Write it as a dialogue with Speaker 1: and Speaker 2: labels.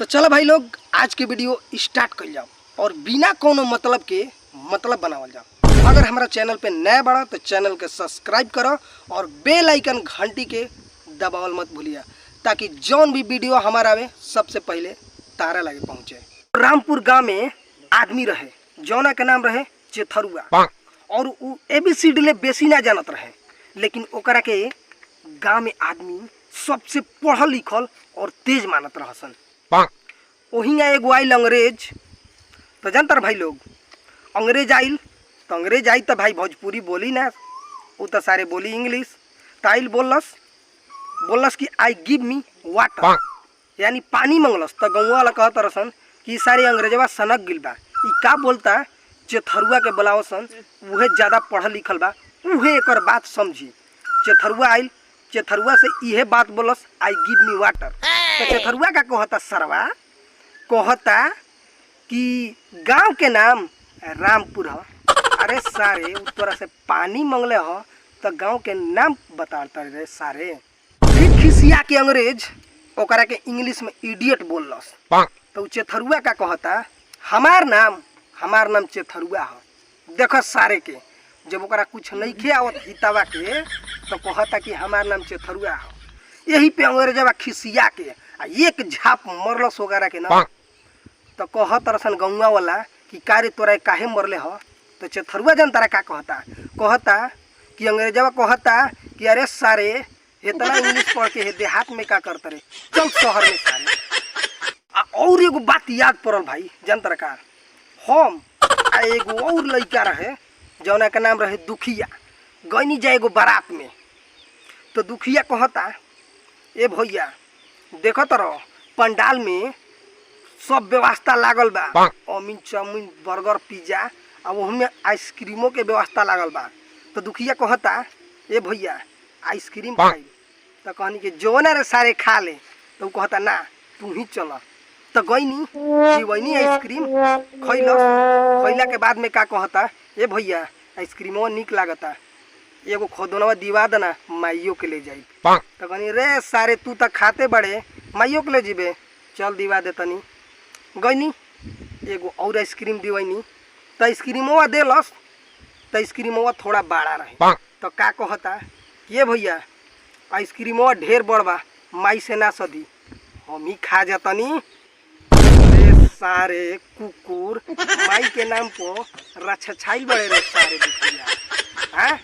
Speaker 1: तो चलो भाई लोग आज के वीडियो स्टार्ट कर जाओ और बिना कोनो मतलब के मतलब बनावल जाओ। अगर हमारा चैनल पे नया बड़ा तो चैनल के सब्सक्राइब करो और बेल आइकन घंटी के दबावल मत भूलिए ताकि जौन भी वीडियो हमारा आवे सबसे पहले तारा लगे पहुँचे। रामपुर गांव में आदमी रहे जौना के नाम रहे चेथरुआ और वो ABCD ले बेसी ना जानत रहे, लेकिन ओकरा के गांव में आदमी सबसे पढ़ल लिखल और तेज मानत रहसन। वहीं एगो आइल अंग्रेज, तो जानता भाई लोग अंग्रेज आइल तो भाई भोजपुरी बोली ना, वो तो सारे बोली इंग्लिश। तो आइल बोलस कि आई गिव मी वाटर, यानी पानी मंगलस। तो गौवा वाला कहत रसन कि सारे अंग्रेजवा सनक गिल बा, ई का बोलता चेथरुआ के बुलावसन, उहे ज़्यादा पढ़ल लिखल बा, उहे एकर बात समझी। चेथरुआ आइल, चेथरुआ से इहे बात बोलस आई गिव मी वाटर। तो चेथरुआ का कहता सरवा कहता कि गांव के नाम रामपुर ह। अरे सारे तोरा से पानी मंगले ह तो गांव के नाम बताता रे सारे। फिर खिसिया के अंग्रेज ओकरा के इंग्लिश में इडियट बोललस। तो चेथरुआ का कहता हमार नाम चेथरुआ ह। देखो सारे के जब ओकरा कुछ नहीं खे आवत हितावा के तो कहता कि हमार नाम चेथरुआ ह। यही पे अंग्रेजवा खिसिया के एक झाप मरलस वगैरह के ना। तो कहत रसन गौवा वाला कि कारे तोरा काहे मरले ह। तो चेथरुआ जन तारा का कहता कि अंग्रेजवा कहता कि अरे सारे इतना इंग्लिश पढ़ के देहात में का करते रे, चल शहर में सारे। और एगो बात याद पड़ल भाई, जान तारा का हम एगो और लड़का रहे जौना का नाम रहे दुखिया, गईनी जाए एगो बारात में। तो दुखिया कहता ए भैया देखो तो पंडाल में सब व्यवस्था लागल बा, अमीन चाउमीन बर्गर पिज्जा और वहाँ आइसक्रीमों के व्यवस्था लागल बा। तो दुखिया कहता ए भैया आइसक्रीम खाई। तो कहनी कि जो ना रे सारे खा ले। तो कहता ना तू ही चल। तो गईनी जीवनी आइसक्रीम खैला के बाद में का कहता ए भैया आइसक्रीमो निक लागता, एगो खोदनवा दिवा देना माइयो के ले जाई। तो कहनी रे सारे तू तो खाते बड़े माइयो के ले जीबे, चल दिवा दे तनी। गईनी एगो और आइसक्रीम दिवैनी तो आइसक्रीमवा देलस। तो आइसक्रीमवा थोड़ा बड़ा रहे। तो का कहता ये भैया आइसक्रीमवा ढेर बड़ बा, माई से ना सदी, हम ही खा जातनी। सारे कुकुर माई के नाम पर रछछाई बड़े रे सारे दुखिया। हाँ